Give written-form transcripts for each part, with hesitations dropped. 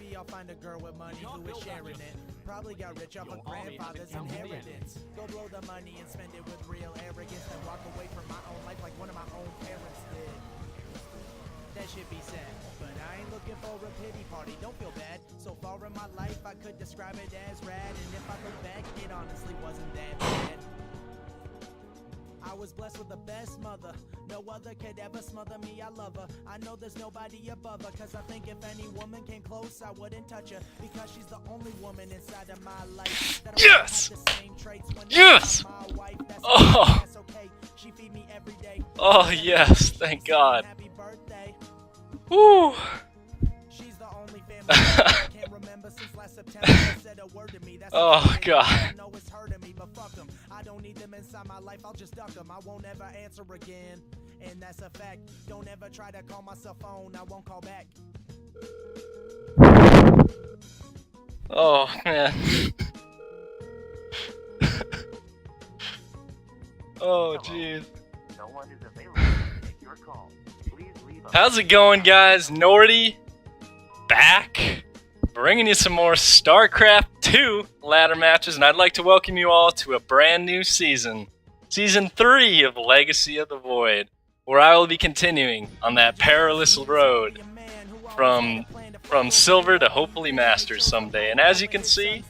Maybe I'll find a girl with money who is sharing it. Probably got rich off of grandfather's inheritance. Go blow the money and spend it with real arrogance, then walk away from my own life like one of my own parents did. That should be said, but I ain't looking for a pity party, don't feel bad. So far in my life I could describe it as rad, and if I look back it honestly wasn't that bad. I was blessed with the best mother, no other could ever smother me, I love her. I know there's nobody above her, cause I think if any woman came close I wouldn't touch her, because she's the only woman inside of my life that yes! have the same traits when yes! my wife. That's oh! That's okay. She feed me every day. Oh yes, thank God. Happy birthday. Woo! She's the only family I can't remember since last September said a word to me. That's oh God. I know it's hurting me, but fuck them. I don't need them inside my life, I'll just duck them. I won't ever answer again, and that's a fact. Don't ever try to call my cell phone, I won't call back. Oh man. Oh jeez. No one is available to take your call. Please leave a How's it going, guys? Nordy back, bringing you some more StarCraft2 ladder matches, and I'd like to welcome you all to a brand new season, Season 3 of Legacy of the Void, where I will be continuing on that perilous road from Silver to hopefully Masters someday. And as you can see,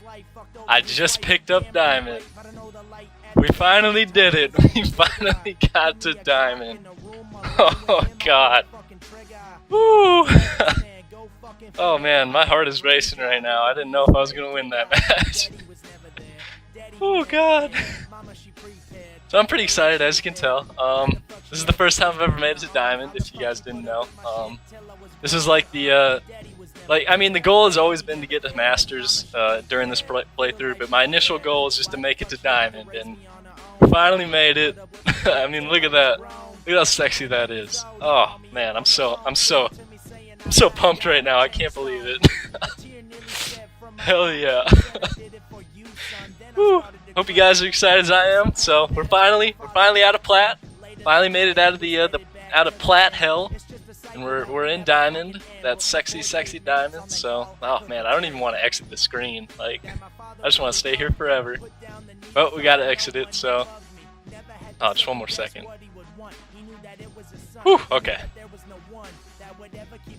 I just picked up Diamond. We finally did it. We finally got to Diamond. Oh God. Woo. Oh man, my heart is racing right now. I didn't know if I was gonna win that match. Oh God. So I'm pretty excited, as you can tell. This is the first time I've ever made it to Diamond, if you guys didn't know. This is like the, the goal has always been to get to Masters during this playthrough, but my initial goal is just to make it to Diamond, and finally made it. I mean, look at that. Look at how sexy that is. Oh man, I'm so pumped right now. I can't believe it. Hell yeah. Whew. Hope you guys are excited as I am. So we're finally out of Plat. Finally made it out of out of Plat hell, and we're in Diamond. That sexy Diamond. So oh man, I don't even want to exit the screen. Like I just want to stay here forever. But we gotta exit it. So just one more second. Whew, okay.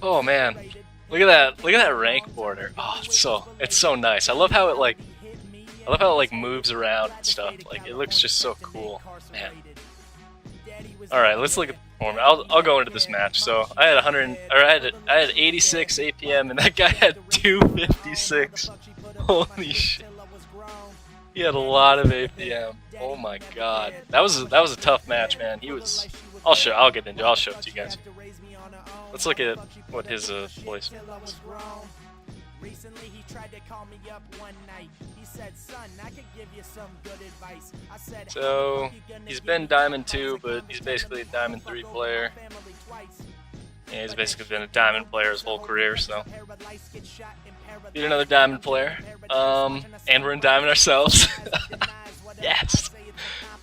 Oh man, look at that rank border. Oh, it's so nice. I love how it moves around and stuff. Like it looks just so cool, man. All right, let's look at the performance. I'll go into this match. So I had 86 APM, and that guy had 256. Holy shit. He had a lot of APM. Oh my God, that was a tough match, man. I'll get into it. I'll show it to you guys. Let's look at what his placement is. Recently he tried to call me up one night. He said, "Son, I could give you some good advice." I said, so he's been Diamond 2, but he's basically a Diamond 3 player. Yeah, he's basically been a Diamond player his whole career, so beat another Diamond player. And we're in Diamond ourselves. Yes.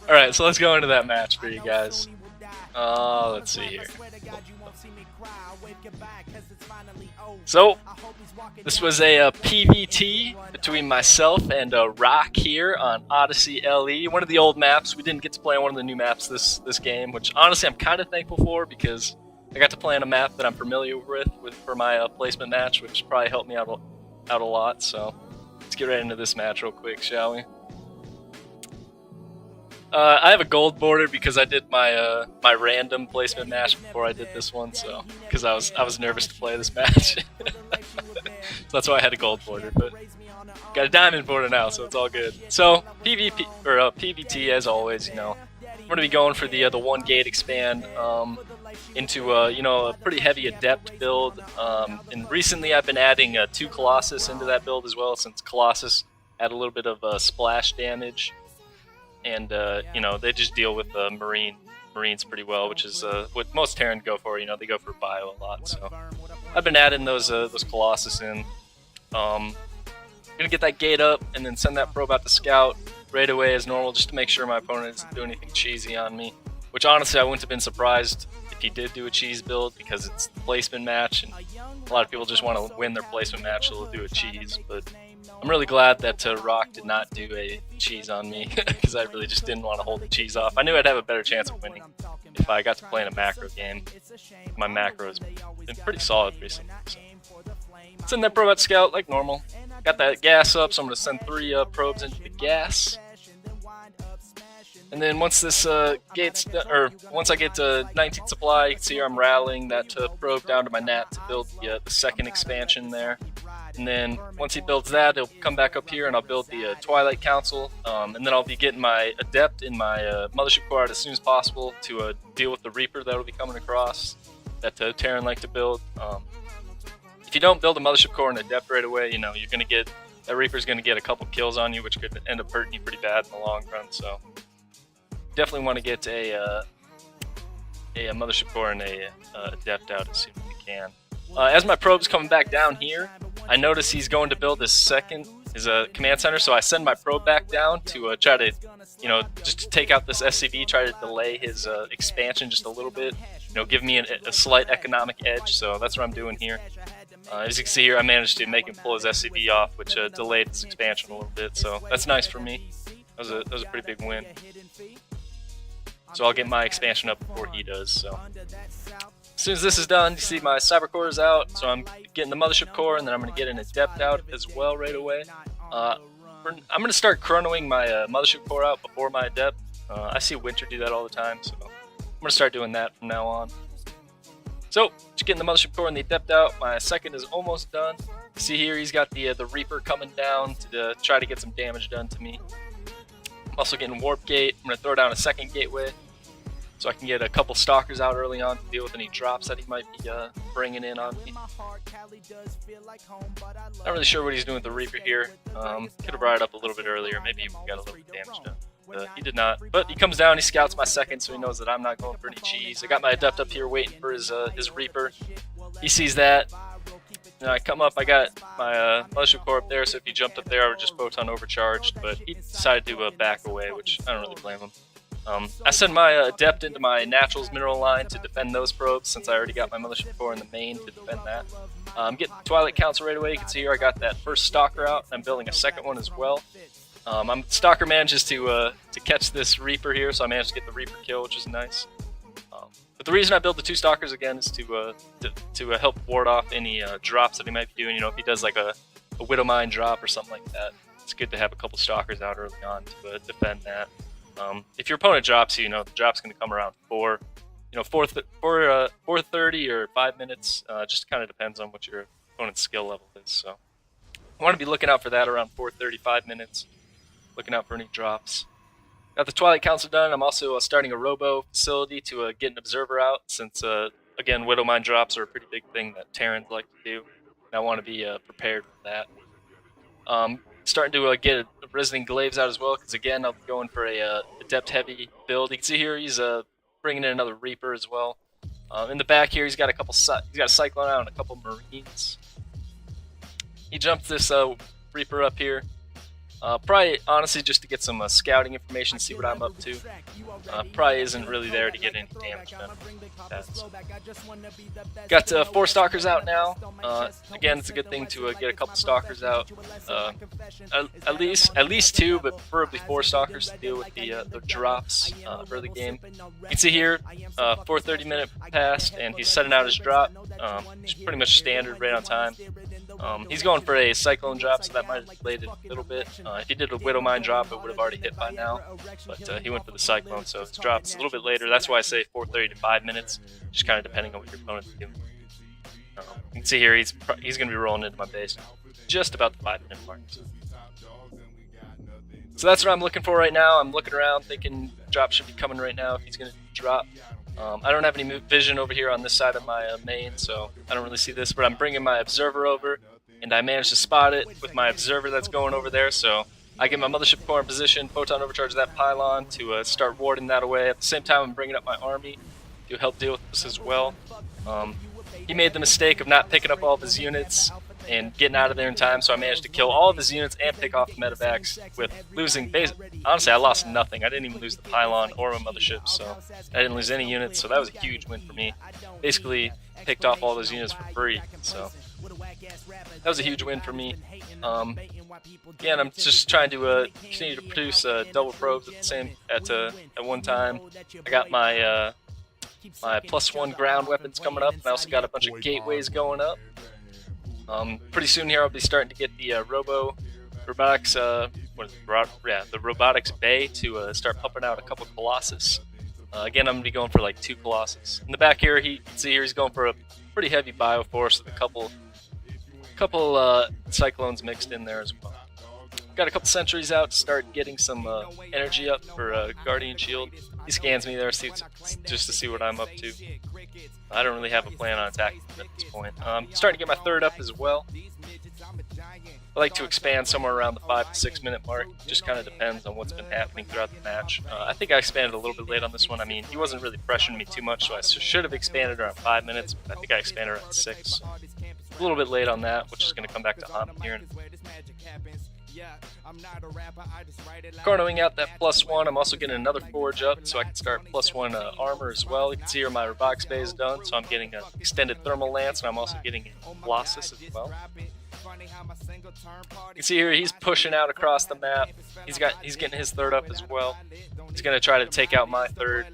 Alright, so let's go into that match for you guys. Let's see here. So, this was a PvT between myself and Rock here on Odyssey LE, one of the old maps. We didn't get to play on one of the new maps this game, which honestly I'm kind of thankful for, because I got to play on a map that I'm familiar with for my placement match, which probably helped me out a lot. So let's get right into this match real quick, shall we? I have a gold border because I did my my random placement match before I did this one, so because I was nervous to play this match. So that's why I had a gold border, but got a diamond border now, so it's all good. So PvT, as always, I'm gonna be going for the 1 gate expand into a pretty heavy adept build. And recently I've been adding 2 Colossus into that build as well, since Colossus add a little bit of splash damage. And they just deal with Marines pretty well, which is what most Terran go for. They go for bio a lot. So I've been adding those Colossus in. Gonna get that gate up and then send that probe out to scout right away as normal, just to make sure my opponent doesn't do anything cheesy on me. Which honestly I wouldn't have been surprised if he did do a cheese build, because it's the placement match, and a lot of people just want to win their placement match, so they'll do a cheese. But I'm really glad that Rock did not do a cheese on me, because I really just didn't want to hold the cheese off. I knew I'd have a better chance of winning if I got to play in a macro game. My macro has been pretty solid recently. So. Send that probe out scout like normal. Got that gas up, so I'm going to send 3 probes into the gas. And then once this once I get to 19 supply, you can see here I'm rallying that probe down to my nat to build the second expansion there. And then once he builds that, he'll come back up here and I'll build the Twilight Council. And then I'll be getting my Adept in my Mothership Core out as soon as possible to deal with the Reaper that'll be coming across that Terran like to build. If you don't build a Mothership Core and Adept right away, you know, you're going to get, that Reaper's going to get a couple kills on you, which could end up hurting you pretty bad in the long run. So definitely want to get a Mothership Core and a Adept out as soon as you can. As my probe's coming back down here, I notice he's going to build his command center, so I send my probe back down to try to, you know, just to take out this SCV, try to delay his expansion just a little bit, you know, give me a slight economic edge. So that's what I'm doing here. As you can see here, I managed to make him pull his SCV off, which delayed his expansion a little bit. So that's nice for me. That was a pretty big win. So I'll get my expansion up before he does. So as soon as this is done, you see my Cyber Core is out, so I'm getting the Mothership Core, and then I'm going to get an Adept out as well right away. I'm going to start chronoing my Mothership Core out before my Adept. I see Winter do that all the time, so I'm going to start doing that from now on. So, just getting the Mothership Core and the Adept out. My second is almost done. You see here, he's got the Reaper coming down to try to get some damage done to me. I'm also getting Warp Gate. I'm going to throw down a second Gateway, so I can get a couple Stalkers out early on to deal with any drops that he might be bringing in on me. Not really sure what he's doing with the Reaper here. Could have brought it up a little bit earlier. Maybe he got a little bit damage done. He did not. But he comes down, he scouts my second, so he knows that I'm not going for any cheese. I got my Adept up here waiting for his Reaper. He sees that. And I come up, I got my Mothership Core up there, so if he jumped up there, I would just Photon overcharged. But he decided to back away, which I don't really blame him. I send my Adept into my Naturals mineral line to defend those probes, since I already got my Mothership Core in the main to defend that. I'm getting the Twilight Council right away. You can see here I got that first Stalker out, and I'm building a second one as well. Stalker manages to catch this Reaper here, so I managed to get the Reaper kill, which is nice. But the reason I build the 2 Stalkers again is to help ward off any drops that he might be doing. You know, if he does like a Widowmine drop or something like that, it's good to have a couple Stalkers out early on to defend that. If your opponent drops you, know the drop's going to come around 4:30 or 5 minutes. Just kind of depends on what your opponent's skill level is. So I want to be looking out for that around 4:30, 5 minutes. Looking out for any drops. Got the Twilight Council done. I'm also starting a Robo facility to get an Observer out, since again, Widowmine drops are a pretty big thing that Terrans like to do, and I want to be prepared for that. Starting to get a Resident Glaives out as well, because again, I'll be going for a Adept heavy build. You can see here he's bringing in another Reaper as well. In the back here, he's got a Cyclone out and a couple Marines. He jumped this Reaper up here. Probably, honestly, just to get some scouting information, see what I'm up to. Probably isn't really there to get any damage done. Got 4 Stalkers out now. Again, it's a good thing to get a couple Stalkers out. At least 2, but preferably 4 Stalkers to deal with the drops early game. You can see here, 4:30 minute passed, and he's setting out his drop. It's pretty much standard, right on time. He's going for a Cyclone drop, so that might have delayed it a little bit. If he did a Widowmine drop, it would have already hit by now. But he went for the Cyclone, so his drop's a little bit later. That's why I say 4:30 to 5 minutes, just kind of depending on what your opponent's doing. You can see here, he's going to be rolling into my base just about the 5 minute mark. So that's what I'm looking for right now. I'm looking around, thinking drop should be coming right now if he's going to drop. I don't have any vision over here on this side of my main, so I don't really see this, but I'm bringing my Observer over, and I managed to spot it with my Observer that's going over there, so I get my Mothership Core in position, Photon overcharge that pylon to start warding that away. At the same time, I'm bringing up my army to help deal with this as well. He made the mistake of not picking up all of his units and getting out of there in time, so I managed to kill all of his units and pick off the medevacs with losing honestly, I lost nothing. I didn't even lose the pylon or my mothership, so I didn't lose any units, so that was a huge win for me. Basically picked off all those units for free, so that was a huge win for me. Again, I'm just trying to continue to produce double probes at one time. I got my my +1 ground weapons coming up, and I also got a bunch of gateways going up. Pretty soon here I'll be starting to get the robotics, the robotics bay to start pumping out a couple Colossus. Again, I'm going to be going for like 2 Colossus. In the back here, you can see here he's going for a pretty heavy Bioforce with a couple Cyclones mixed in there as well. Got a couple sentries out to start getting some energy up for Guardian Shield. He scans me there just to see what I'm up to. I don't really have a plan on attacking him at this point. Starting to get my third up as well. I like to expand somewhere around the 5 to 6 minute mark. Just kind of depends on what's been happening throughout the match. I think I expanded a little bit late on this one. I mean, he wasn't really pressuring me too much, so I should have expanded around 5 minutes, but I think I expanded around 6. A little bit late on that, which is going to come back to haunt me here. Chronoing out that +1, I'm also getting another forge up, so I can start +1 armor as well. You can see here my robotics bay is done, so I'm getting an extended thermal lance, and I'm also getting a Colossus as well. You can see here he's pushing out across the map. He's getting his third up as well. He's going to try to take out my third.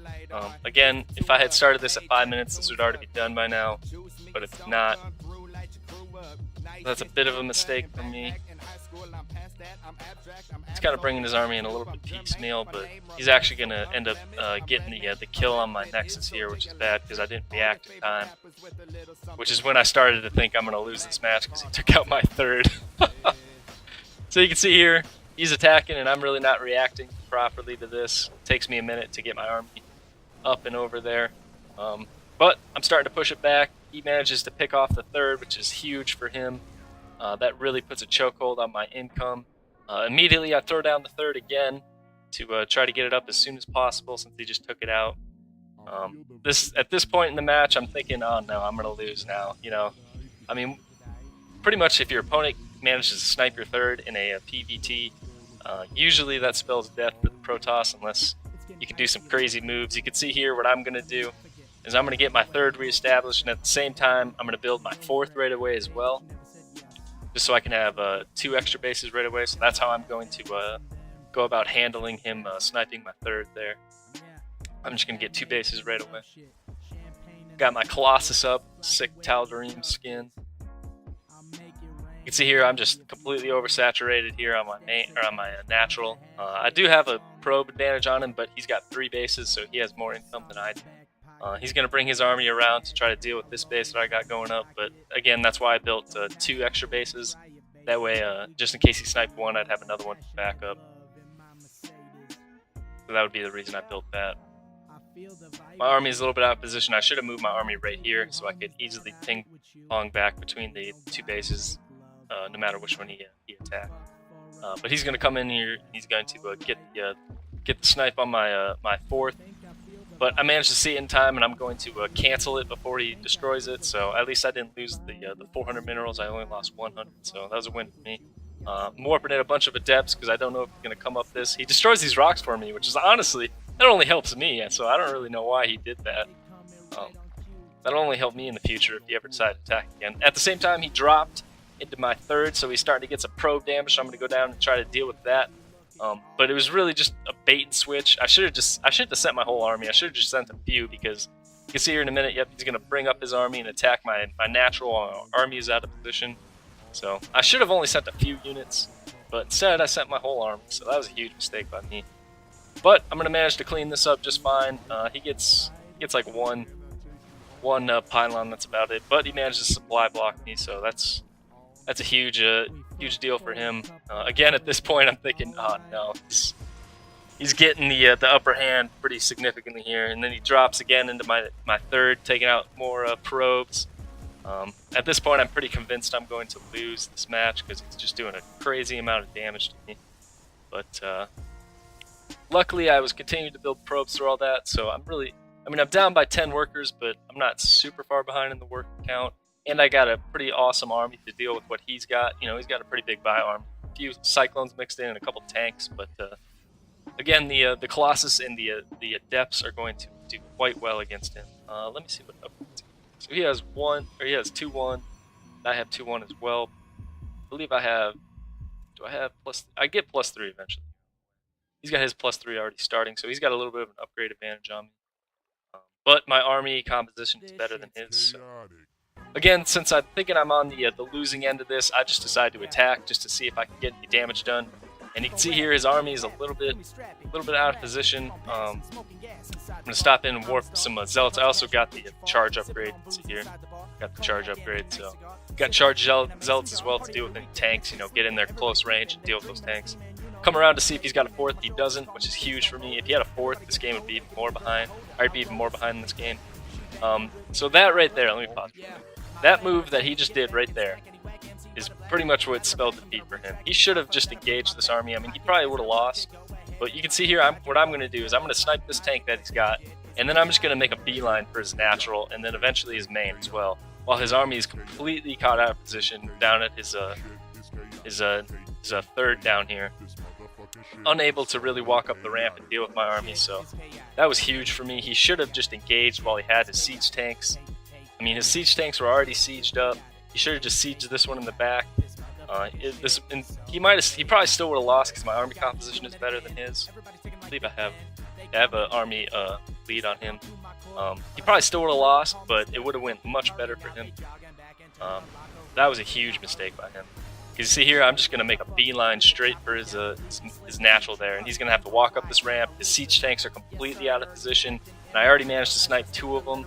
Again, if I had started this at 5 minutes, this would already be done by now, but if not, that's a bit of a mistake for me. He's kind of bringing his army in a little bit piecemeal, but he's actually going to end up getting the kill on my Nexus here, which is bad because I didn't react in time, which is when I started to think I'm going to lose this match because he took out my third. So you can see here, he's attacking and I'm really not reacting properly to this. It takes me a minute to get my army up and over there, but I'm starting to push it back. He manages to pick off the third, which is huge for him. That really puts a chokehold on my income. Immediately I throw down the third again to try to get it up as soon as possible since he just took it out. At this point in the match, I'm thinking, oh no, I'm going to lose now. You know, I mean, pretty much if your opponent manages to snipe your third in a PvT, usually that spells death for the Protoss unless you can do some crazy moves. You can see here what I'm going to do is I'm going to get my third reestablished, and at the same time, I'm going to build my fourth right away as well, just so I can have 2 extra bases right away. So that's how I'm going to go about handling him sniping my third there. I'm just going to get 2 bases right away. Got my Colossus up, sick Tal'Darim skin. You can see here I'm just completely oversaturated here on my natural. I do have a probe advantage on him, but he's got 3 bases, so he has more income than I do. He's going to bring his army around to try to deal with this base that I got going up, but again, that's why I built 2 extra bases. That way, just in case he sniped one, I'd have another one to back up. So that would be the reason I built that. My army is a little bit out of position. I should have moved my army right here so I could easily ping-pong back between the 2 bases, no matter which one he attacked. But he's going to come in here, and he's going to get the snipe on my my fourth. But I managed to see it in time, and I'm going to cancel it before he destroys it. So at least I didn't lose the 400 minerals. I only lost 100, so that was a win for me. I'm warping in a bunch of adepts because I don't know if he's going to come up this. He destroys these rocks for me, which is honestly, that only helps me, so I don't really know why he did that. That'll only help me in the future if he ever decides to attack again. At the same time, he dropped into my third, so he's starting to get some probe damage, so I'm going to go down and try to deal with that. But it was really just a bait and switch. I should have sent my whole army. I should have just sent a few because you can see here in a minute, yep, he's going to bring up his army and attack my natural army is out of position. So I should have only sent a few units, but instead I sent my whole army, so that was a huge mistake by me. But I'm going to manage to clean this up just fine. He gets like one pylon, that's about it. But he manages to supply block me, so that's a huge deal for him. Again, at this point, I'm thinking, oh no, he's getting the upper hand pretty significantly here, and then he drops again into my third, taking out more probes. At this point, I'm pretty convinced I'm going to lose this match because he's just doing a crazy amount of damage to me. But luckily, I was continuing to build probes through all that, so I'm down by 10 workers, but I'm not super far behind in the work count. and I got a pretty awesome army to deal with what he's got. You know, he's got a pretty big bio army, a few cyclones mixed in and a couple tanks, but again, the Colossus and the Adepts are going to do quite well against him. Let me see what upgrades. So he has 2-1. I have 2-1 as well. I believe I have. Do I have plus? I get +3 eventually. He's got his +3 already starting, so he's got a little bit of an upgrade advantage on me. But my army composition is better than his. So. Again, since I'm thinking I'm on the losing end of this, I just decided to attack just to see if I can get any damage done. And you can see here his army is a little bit out of position. I'm gonna stop in and warp some zealots. I also got the charge upgrade. See here, got the charge upgrade. So got charge zealots as well to deal with any tanks. You know, get in there close range and deal with those tanks. Come around to see if he's got a 4th. He doesn't, which is huge for me. If he had a 4th, this game would be even more behind. I'd be even more behind in this game. So that right there, let me pause. That move that he just did right there is pretty much what spelled defeat for him. He should have just engaged this army. I mean, he probably would have lost. But you can see here, what I'm going to do is I'm going to snipe this tank that he's got, and then I'm just going to make a beeline for his natural, and then eventually his main as well. While his army is completely caught out of position down at his 3rd down here. Unable to really walk up the ramp and deal with my army, so that was huge for me. He should have just engaged while he had his siege tanks. I mean, his siege tanks were already sieged up. He should have just sieged this one in the back. He probably still would have lost because my army composition is better than his. I believe I have an army lead on him. He probably still would have lost, but it would have went much better for him. That was a huge mistake by him. You see here, I'm just going to make a beeline straight for his natural there, and he's going to have to walk up this ramp. His siege tanks are completely out of position, and I already managed to snipe 2 of them.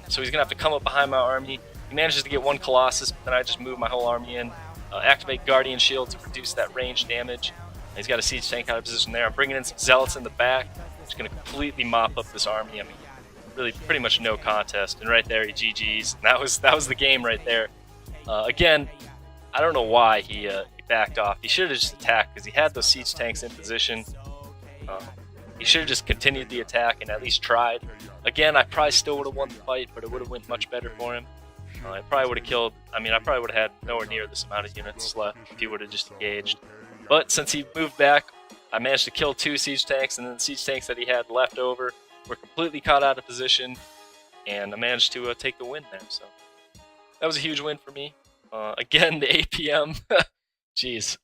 So he's going to have to come up behind my army. He manages to get 1 Colossus, but then I just move my whole army in. Activate Guardian Shield to reduce that range damage. And he's got a siege tank out of position there. I'm bringing in some Zealots in the back. Just going to completely mop up this army. I mean, really pretty much no contest. And right there, he GG's. And that was the game right there. Again, I don't know why he backed off. He should have just attacked because he had those siege tanks in position. He should have just continued the attack and at least tried. Again, I probably still would have won the fight, but it would have went much better for him. I probably would have killed. I mean, I probably would have had nowhere near this amount of units left if he would have just engaged. But since he moved back, I managed to kill 2 siege tanks, and then the siege tanks that he had left over were completely caught out of position, and I managed to take the win there. So that was a huge win for me. Again, the APM, jeez,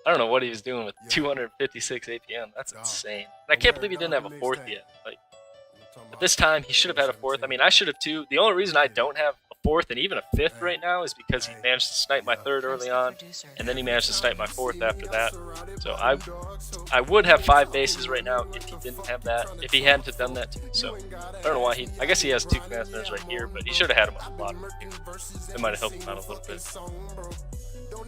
I don't know what he was doing with 256 APM. That's insane. And I can't believe he didn't have a 4th yet. Like, at this time, he should have had a 4th. I mean, I should have too. The only reason I don't have a 4th and even a 5th right now is because he managed to snipe my 3rd early on, and then he managed to snipe my 4th after that. So I would have 5 bases right now if he didn't have that, if he hadn't have done that to me. So I don't know why I guess he has 2 command centers right here, but he should have had him on the bottom. It might have helped him out a little bit.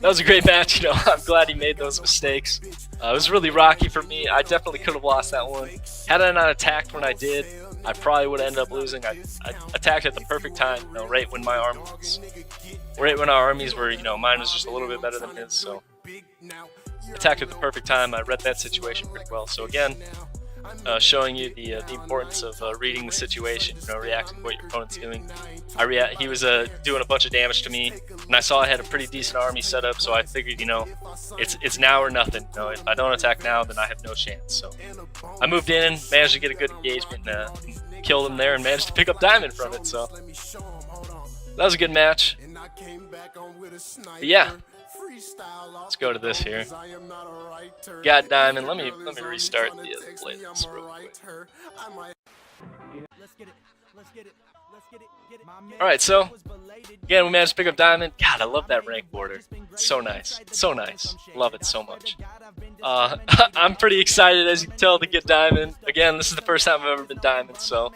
That was a great match, you know. I'm glad he made those mistakes. It was really rocky for me. I definitely could have lost that one. Had I not attacked when I did, I probably would have ended up losing. I attacked at the perfect time, you know, right when our armies were, you know, mine was just a little bit better than his. So attacked at the perfect time. I read that situation pretty well. So again, showing you the importance of reading the situation, you know, reacting to what your opponent's doing. He was doing a bunch of damage to me, and I saw I had a pretty decent army set up, so I figured, you know, it's now or nothing. You know, if I don't attack now, then I have no chance. So I moved in, managed to get a good engagement, and killed him there, and managed to pick up diamond from it. So that was a good match. But yeah. Let's go to this here. Got diamond. Let me restart the playlist real quick. Alright, so again we managed to pick up diamond. God, I love that rank border. It's so nice. It's so nice. Love it so much. I'm pretty excited, as you can tell, to get diamond. Again, this is the first time I've ever been diamond, so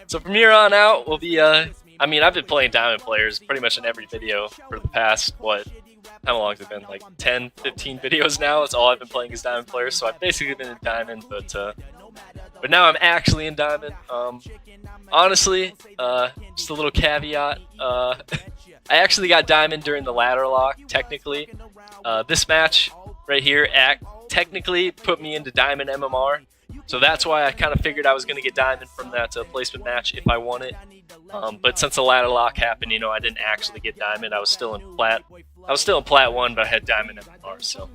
from here on out we'll be I mean, I've been playing diamond players pretty much in every video for the past, how long has it been? Like 10, 15 videos now. That's all I've been playing is diamond players. So I've basically been in diamond, but now I'm actually in diamond. Honestly, just a little caveat. I actually got diamond during the ladder lock. Technically, this match right here technically put me into diamond MMR. So that's why I kind of figured I was going to get diamond from that placement match if I won it. But since the ladder lock happened, you know, I didn't actually get diamond. I was still in plat 1, but I had diamond MMR. So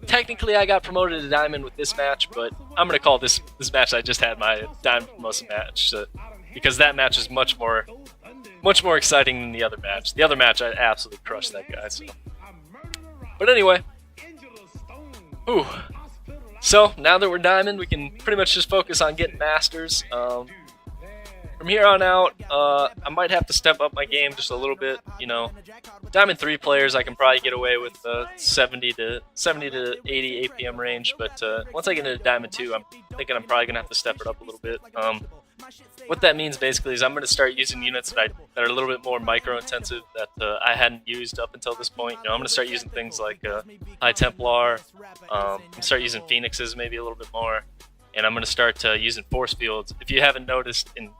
technically, I got promoted to diamond with this match, but I'm going to call this match I just had my diamond promotion match, because that match is much more exciting than the other match. The other match, I absolutely crushed that guy. So, but anyway, ooh. So now that we're diamond, we can pretty much just focus on getting masters. From here on out, I might have to step up my game just a little bit. You know, diamond 3 players, I can probably get away with 70 to 80 APM range. But once I get into diamond 2, I'm thinking I'm probably gonna have to step it up a little bit. What that means basically is I'm going to start using units that are a little bit more micro-intensive that I hadn't used up until this point. You know, I'm going to start using things like High Templar, start using Phoenixes maybe a little bit more, and I'm going to start using Force Fields. If you haven't noticed in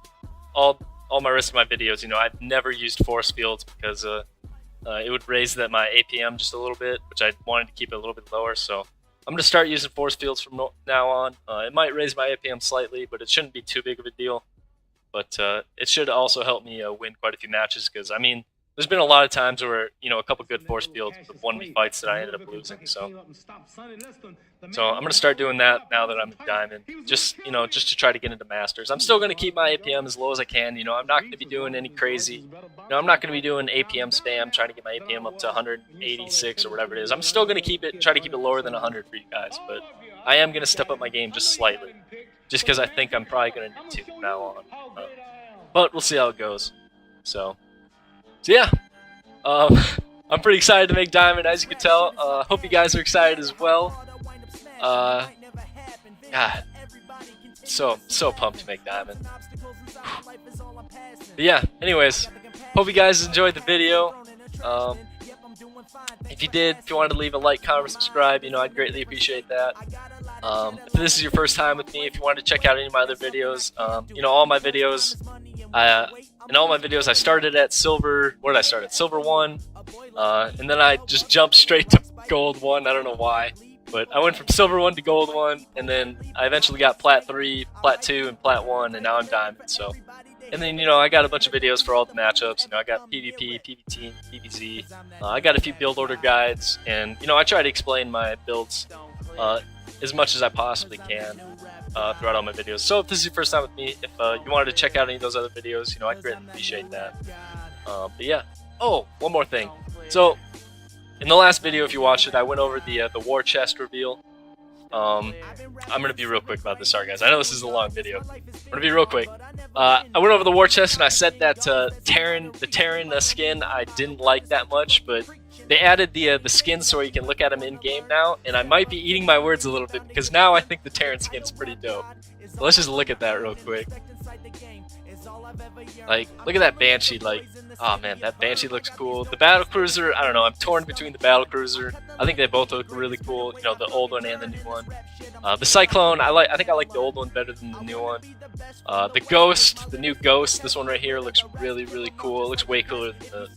all my rest of my videos, you know, I've never used Force Fields because it would raise my APM just a little bit, which I wanted to keep it a little bit lower, so I'm going to start using Force Fields from now on. It might raise my APM slightly, but it shouldn't be too big of a deal. But it should also help me win quite a few matches, because, I mean, there's been a lot of times where, you know, a couple good Force Fields won me fights that I ended up losing. So I'm going to start doing that now that I'm in diamond, just to try to get into masters. I'm still going to keep my APM as low as I can. You know, I'm not going to be doing any crazy, you know, I'm not going to be doing APM spam, trying to get my APM up to 186 or whatever it is. I'm still going to try to keep it lower than 100 for you guys, but I am going to step up my game just slightly, just because I think I'm probably going to need to from now on. But we'll see how it goes. So yeah, I'm pretty excited to make diamond, as you can tell. Hope you guys are excited as well. God, so pumped to make diamond. But yeah, anyways, hope you guys enjoyed the video. If you did, if you wanted to leave a like, comment, or subscribe, you know, I'd greatly appreciate that. If this is your first time with me, if you wanted to check out any of my other videos, you know, all my videos, I started at silver. Where did I start at? Silver 1, and then I just jumped straight to gold 1. I don't know why, but I went from silver 1 to gold 1, and then I eventually got plat 3, plat 2, and plat 1, and now I'm diamond. So, and then, you know, I got a bunch of videos for all the matchups. You know, I got PvP, PvT, PvZ. I got a few build order guides, and, you know, I try to explain my builds as much as I possibly can throughout all my videos. So if this is your first time with me, if you wanted to check out any of those other videos, you know, I'd greatly appreciate that. But yeah. Oh, one more thing. So in the last video, if you watched it, I went over the war chest reveal. I'm gonna be real quick about this. Sorry guys, I know this is a long video. I'm gonna be real quick. I went over the war chest and I said that the Terran skin I didn't like that much, but they added the skins so you can look at them in game now, and I might be eating my words a little bit because now I think the Terran skin is pretty dope. So let's just look at that real quick. Like, look at that Banshee. Like, oh man, that Banshee looks cool. The battle cruiser, I don't know. I'm torn between the battle cruiser. I think they both look really cool. You know, the old one and the new one. The Cyclone, I think I like the old one better than the new one. The Ghost, the new Ghost, this one right here looks really, really cool. It looks way cooler than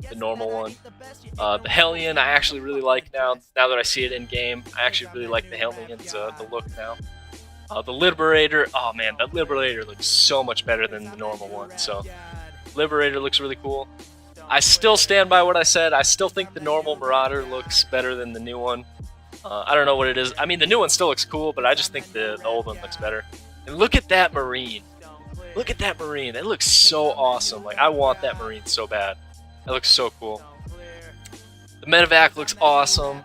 the normal one. The Hellion, I actually really like now that I see it in game. I actually really like the Hellion's the look now. The Liberator, oh man, that Liberator looks so much better than the normal one. So, Liberator looks really cool. I still stand by what I said. I still think the normal Marauder looks better than the new one. I don't know what it is. I mean, the new one still looks cool, but I just think the old one looks better. And look at that Marine. Look at that Marine. That looks so awesome. Like, I want that Marine so bad. That looks so cool. The Medevac looks awesome.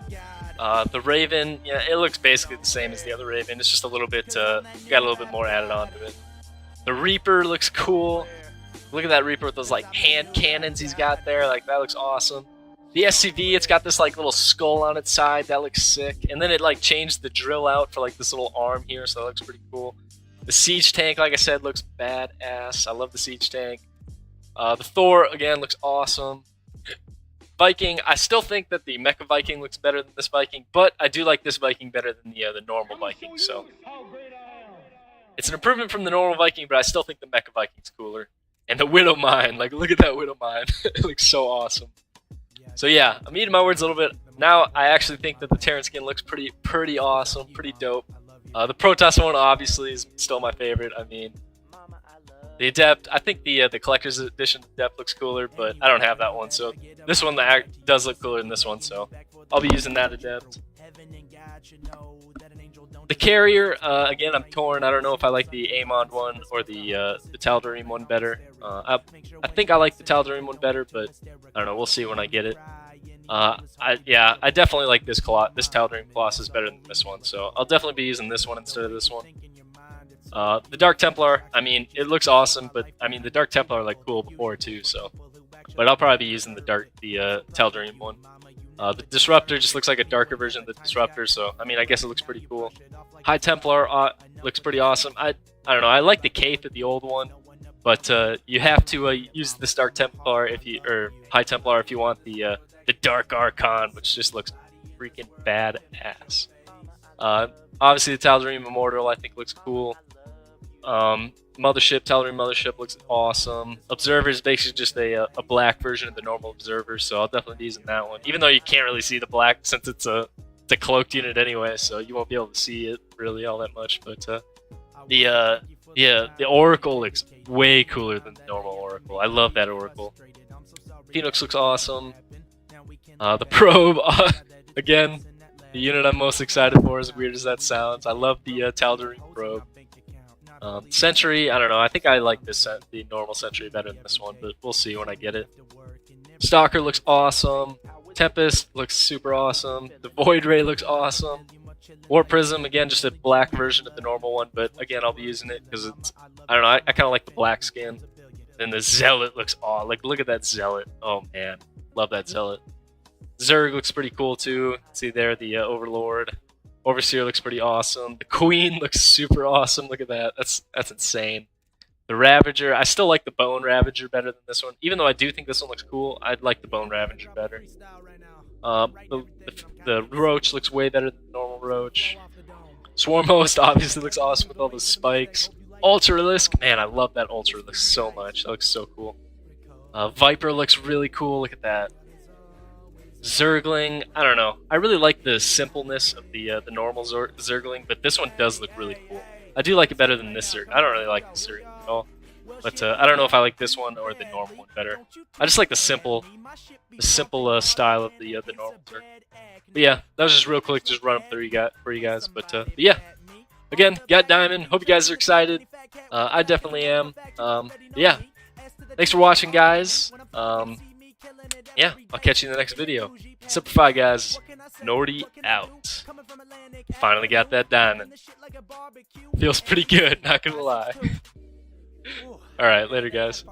The Raven, yeah, it looks basically the same as the other Raven. It's just a little bit, got a little bit more added on to it. The Reaper looks cool. Look at that Reaper with those, like, hand cannons he's got there. Like, that looks awesome. The SCV, it's got this, like, little skull on its side. That looks sick. And then it, like, changed the drill out for, like, this little arm here, so that looks pretty cool. The Siege Tank, like I said, looks badass. I love the Siege Tank. The Thor, again, looks awesome. Viking, I still think that the Mecha Viking looks better than this Viking, but I do like this Viking better than the normal Viking, so it's an improvement from the normal Viking, but I still think the Mecha Viking's cooler. And the Widow Mine, like, look at that Widow Mine. It looks so awesome. So yeah, I'm eating my words a little bit. Now I actually think that the Terran skin looks pretty awesome, pretty dope. The Protoss one obviously is still my favorite. I mean, the Adept, I think the Collector's Edition Adept looks cooler, but I don't have that one, so this one does look cooler than this one, so I'll be using that Adept. The Carrier, again, I'm torn. I don't know if I like the Amon one or the Tal'Darim one better. I think I like the Tal'Darim one better, but I don't know. We'll see when I get it. I definitely like this Tal'Darim Colossus better than this one, so I'll definitely be using this one instead of this one. The Dark Templar, I mean, it looks awesome, but I mean the Dark Templar like cool before too, so. But I'll probably be using the Tal'Darim one. The Disruptor just looks like a darker version of the Disruptor, so I mean I guess it looks pretty cool. High Templar looks pretty awesome. I don't know. I like the cape of the old one, but you have to use this Dark Templar or High Templar if you want the Dark Archon, which just looks freaking badass. Obviously the Tal'Darim Immortal I think looks cool. Tal'Darim Mothership looks awesome. Observer is basically just a black version of the normal Observer, so I'll definitely be using that one. Even though you can't really see the black since it's a cloaked unit anyway, so you won't be able to see it really all that much. But the Oracle looks way cooler than the normal Oracle. I love that Oracle. Phoenix looks awesome. The Probe, again, the unit I'm most excited for, as weird as that sounds. I love the Tal'Darim Probe. Sentry, I don't know. I think I like the normal Sentry better than this one, but we'll see when I get it. Stalker looks awesome. Tempest looks super awesome. The Void Ray looks awesome. War Prism, again, just a black version of the normal one, but again, I'll be using it because it's, I don't know, I kind of like the black skin. Then the Zealot looks awesome. Like, look at that Zealot. Oh, man. Love that Zealot. Zerg looks pretty cool, too. See there, the Overlord. Overseer looks pretty awesome. The Queen looks super awesome. Look at that. That's insane. The Ravager, I still like the Bone Ravager better than this one. Even though I do think this one looks cool, I'd like the Bone Ravager better. The Roach looks way better than the normal Roach. Swarm Host obviously looks awesome with all those spikes. Ultralisk, man, I love that Ultralisk so much. That looks so cool. Viper looks really cool. Look at that. Zergling, I don't know. I really like the simpleness of the normal Zergling, but this one does look really cool. I do like it better than this Zerg. I don't really like this Zerg at all. But I don't know if I like this one or the normal one better. I just like the simple style of the normal Zerg. But yeah, that was just real quick, just run up through for you guys. But yeah, again, got Diamond. Hope you guys are excited. I definitely am. Yeah, thanks for watching, guys. Yeah, I'll catch you in the next video. Simplify, guys. Nordy out. Finally got that diamond. Feels pretty good, not gonna lie. Alright, later, guys.